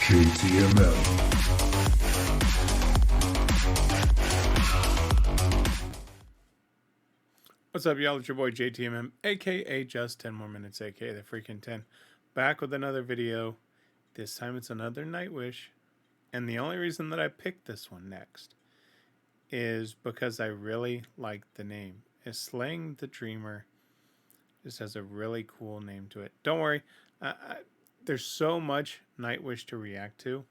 JTMM. What's up, y'all? It's your boy JTMM, aka Just 10 More Minutes, aka the freaking 10. Back with another video. This time it's another Nightwish. And the only reason that I picked this one next is because I really like the name. It's Slaying the Dreamer. This has a really cool name to it. Don't worry, there's so much Nightwish to react to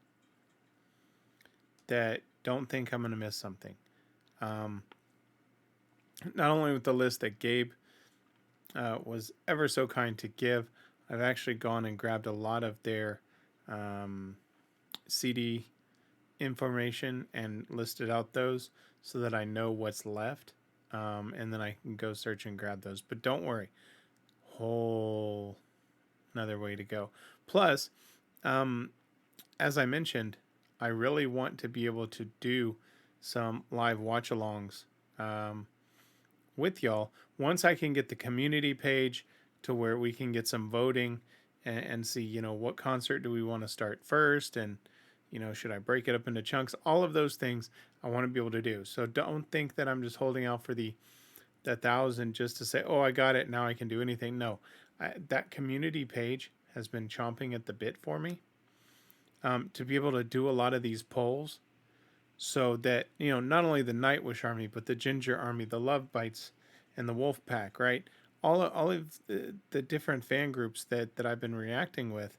that don't think I'm going to miss something. Not only with the list that Gabe was ever so kind to give, I've actually gone and grabbed a lot of their CD information and listed out those so that I know what's left, and then I can go search and grab those. But don't worry, whole another way to go. Plus, as I mentioned, I really want to be able to do some live watch-alongs with y'all once I can get the community page to where we can get some voting and see, you know, what concert do we want to start first, and you know, should I break it up into chunks? All of those things I want to be able to do. So don't think that I'm just holding out for the 1,000 just to say, oh, I got it, now I can do anything. No, that community page has been chomping at the bit for me to be able to do a lot of these polls, so that, you know, not only the Nightwish army, but the Ginger army, the Love Bites, and the Wolf Pack, right? All of the different fan groups that I've been reacting with,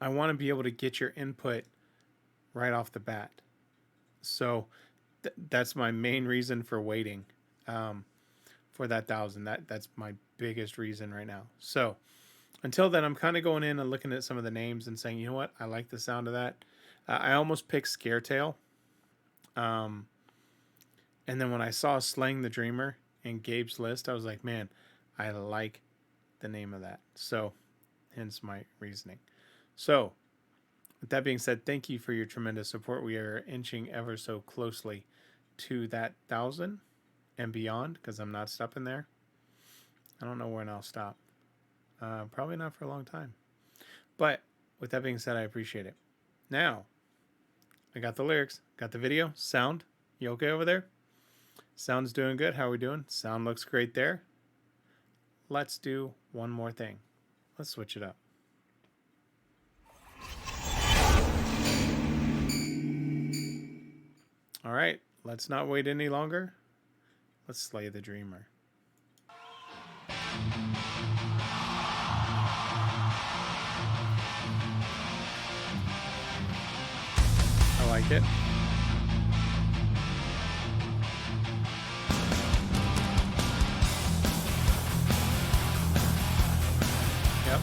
I want to be able to get your input right off the bat. So that's my main reason for waiting for that 1,000. That's my biggest reason right now. So until then, I'm kind of going in and looking at some of the names and saying, you know what, I like the sound of that. I almost picked Scaretail. And then when I saw Slaying the Dreamer in Gabe's list, I was like, man, I like the name of that. So hence my reasoning. So with that being said, thank you for your tremendous support. We are inching ever so closely to that 1,000 and beyond, because I'm not stopping there. I don't know when I'll stop. Probably not for a long time. But with that being said, I appreciate it. Now, I got the lyrics, got the video, sound. You okay over there? Sound's doing good. How are we doing? Sound looks great there. Let's do one more thing. Let's switch it up. All right, let's not wait any longer. Let's slay the dreamer. I like it. Yep.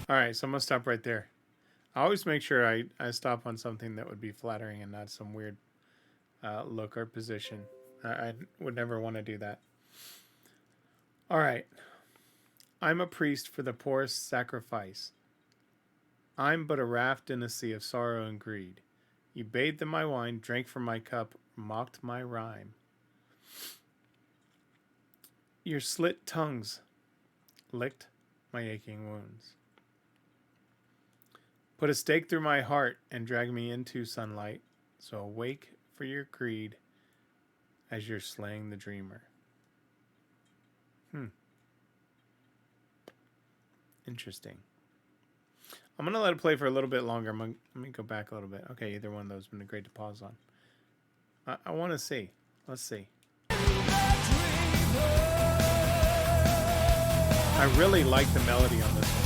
All right, so I'm going to stop right there. I always make sure I stop on something that would be flattering and not some weird look or position. I would never want to do that. All right. I'm a priest for the poorest sacrifice. I'm but a raft in a sea of sorrow and greed. You bathed in my wine, drank from my cup, mocked my rhyme. Your slit tongues licked my aching wounds. Put a stake through my heart and drag me into sunlight. So awake for your greed as you're slaying the dreamer. Interesting. I'm going to let it play for a little bit longer. Let me go back a little bit. Okay, either one of those would have been great to pause on. I want to see. Let's see. I really like the melody on this one.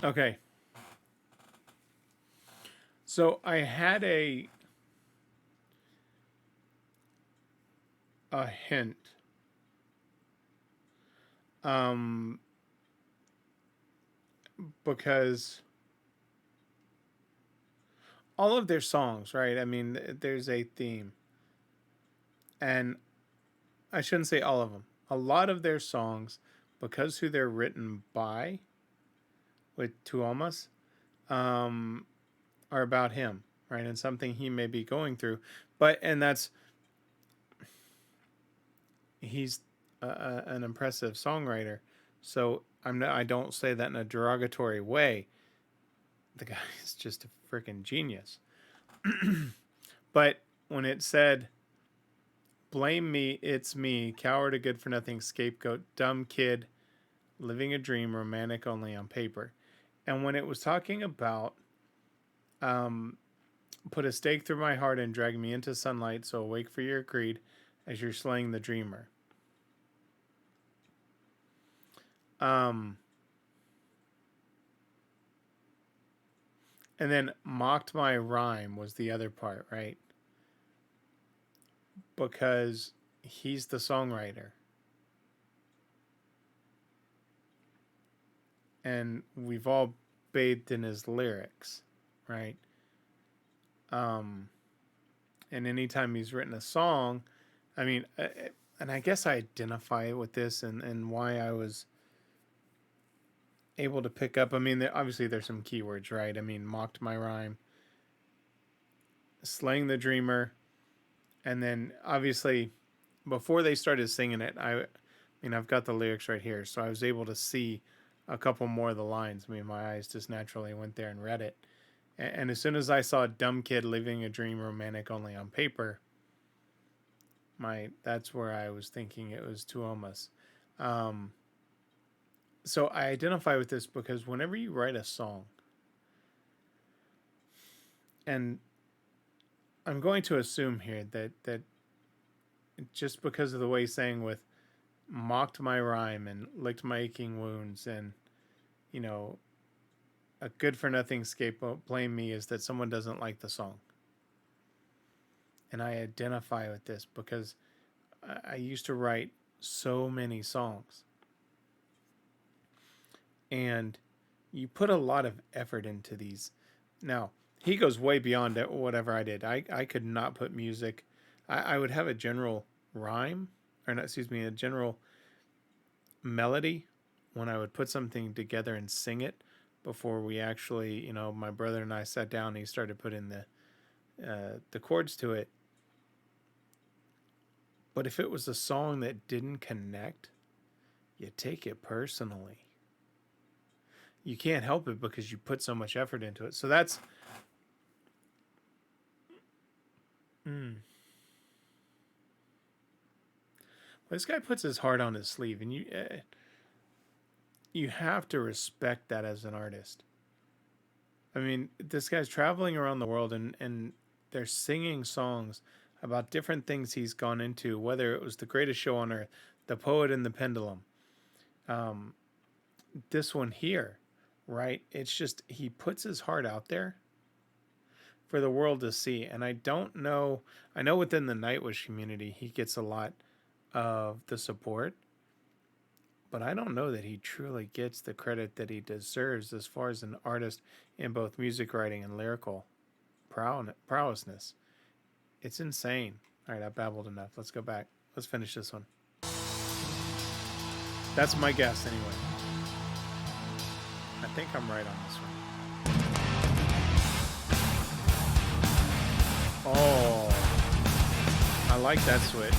Okay. So I had a hint. Because all of their songs, right? I mean, there's a theme. And I shouldn't say all of them. A lot of their songs, because who they're written by, with Tuomas, are about him, right? And something he may be going through. And he's an impressive songwriter. So I don't say that in a derogatory way. The guy is just a freaking genius. But when it said, blame me, it's me, coward, a good for nothing scapegoat, dumb kid, living a dream, romantic only on paper. And when it was talking about put a stake through my heart and drag me into sunlight, so awake for your creed as you're slaying the dreamer. And then mocked my rhyme was the other part, right? Because he's the songwriter. And we've all bathed in his lyrics, right? And anytime he's written a song, I mean, and I guess I identify with this and why I was able to pick up. I mean, obviously there's some keywords, right? I mean, mocked my rhyme, slaying the dreamer, and then obviously before they started singing it, I mean, I've got the lyrics right here, so I was able to see a couple more of the lines. I mean, my eyes just naturally went there and read it. And as soon as I saw dumb kid living a dream, romantic only on paper, that's where I was thinking it was Tuomas. So I identify with this because whenever you write a song, and I'm going to assume here that just because of the way he's saying with mocked my rhyme and licked my aching wounds and, you know, a good for nothing scapegoat, blame me, is that someone doesn't like the song. And I identify with this because I used to write so many songs. And you put a lot of effort into these. Now, he goes way beyond whatever I did. I could not put music. I would have a general rhyme, or not, excuse me, a general melody when I would put something together and sing it before we actually, you know, my brother and I sat down and he started putting the chords to it. But if it was a song that didn't connect, you take it personally. You can't help it because you put so much effort into it. So that's This guy puts his heart on his sleeve, and you have to respect that as an artist. I mean, this guy's traveling around the world, and they're singing songs about different things he's gone into, whether it was The Greatest Show on Earth, The Poet and the Pendulum, um, this one here, right? It's just he puts his heart out there for the world to see. And I don't know, I know within the Nightwish community, he gets a lot of the support, but I don't know that he truly gets the credit that he deserves as far as an artist in both music writing and lyrical prowessness. It's insane. All right, I babbled enough. Let's go back. Let's finish this one. That's my guess, anyway. I think I'm right on this one. Oh, I like that switch.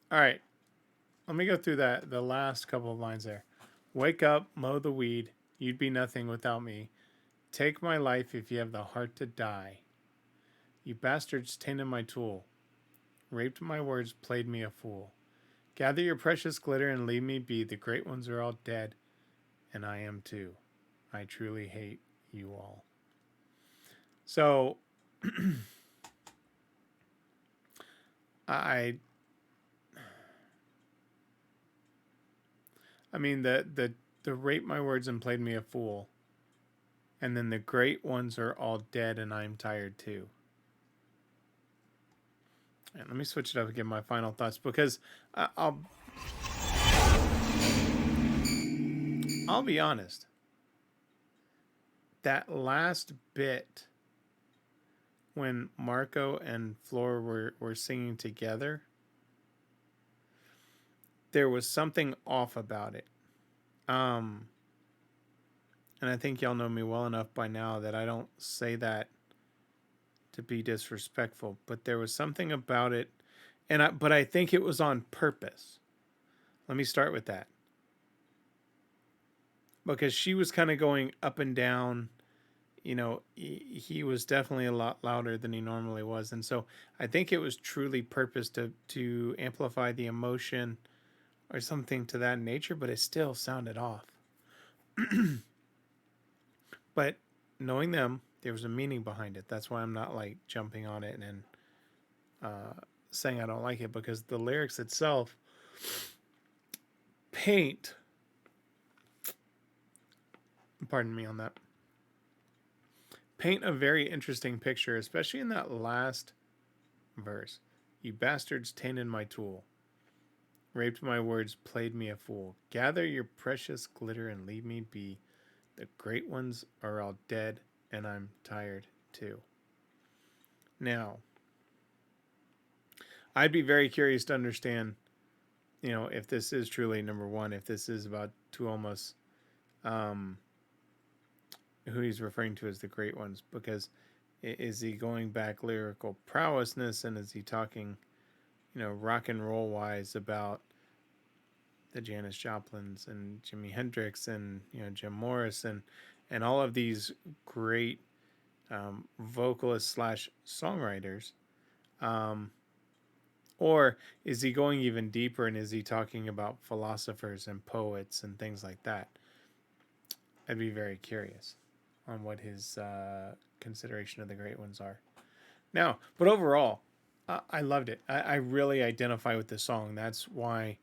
All right, let me go through the last couple of lines there. Wake up, mow the weed. You'd be nothing without me. Take my life if you have the heart to die. You bastards tainted my tool. Raped my words, played me a fool. Gather your precious glitter and leave me be. The great ones are all dead, and I am too. I truly hate you all. So, I mean the rape my words and played me a fool, and then the great ones are all dead and I'm tired too. And let me switch it up and give my final thoughts, because I'll be honest. That last bit when Marko and Floor were singing together, there was something off about it. And I think y'all know me well enough by now that I don't say that to be disrespectful, but there was something about it, but I think it was on purpose. Let me start with that. Because she was kind of going up and down. You know, he was definitely a lot louder than he normally was. And so I think it was truly purposed to amplify the emotion or something to that nature, but it still sounded off. But knowing them, there was a meaning behind it. That's why I'm not like jumping on it and saying I don't like it, because the lyrics itself paint, pardon me on that, paint a very interesting picture, especially in that last verse. You bastards tainted my tool. Raped my words, played me a fool. Gather your precious glitter and leave me be. The great ones are all dead, and I'm tired too. Now, I'd be very curious to understand, if this is truly number one, if this is about Tuomas, who he's referring to as the great ones, because is he going back lyrical prowessness, and is he talking, rock and roll wise about the Janis Joplins and Jimi Hendrix and Jim Morrison and all of these great vocalists / songwriters, or is he going even deeper, and is he talking about philosophers and poets and things like that? I'd be very curious on what his consideration of the great ones are. Now, but overall, I loved it. I really identify with this song. That's why,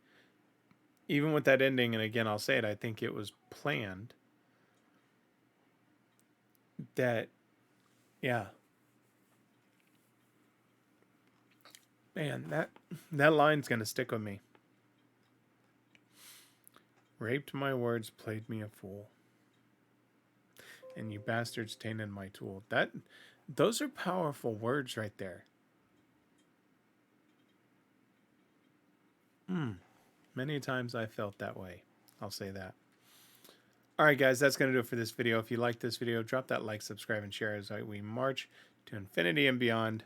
even with that ending, and again, I'll say it, I think it was planned. That, yeah. Man, that line's going to stick with me. Raped my words, played me a fool. And you bastards tainted my tool. Those are powerful words right there. Many times I felt that way. I'll say that. All right, guys, that's going to do it for this video. If you like this video, drop that like, subscribe, and share as we march to infinity and beyond.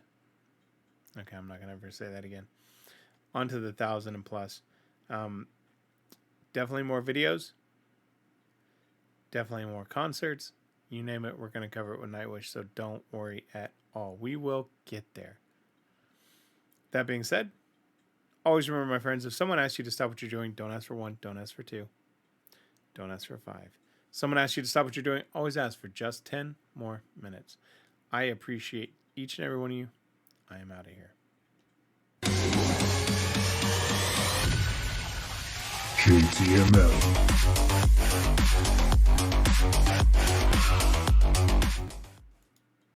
Okay, I'm not going to ever say that again. On to the 1,000 and plus. Definitely more videos. Definitely more concerts. You name it, we're going to cover it with Nightwish, so don't worry at all. We will get there. That being said, always remember, my friends, if someone asks you to stop what you're doing, don't ask for 1, don't ask for 2, don't ask for 5. Someone asks you to stop what you're doing, always ask for just 10 more minutes. I appreciate each and every one of you. I am out of here. JTMM.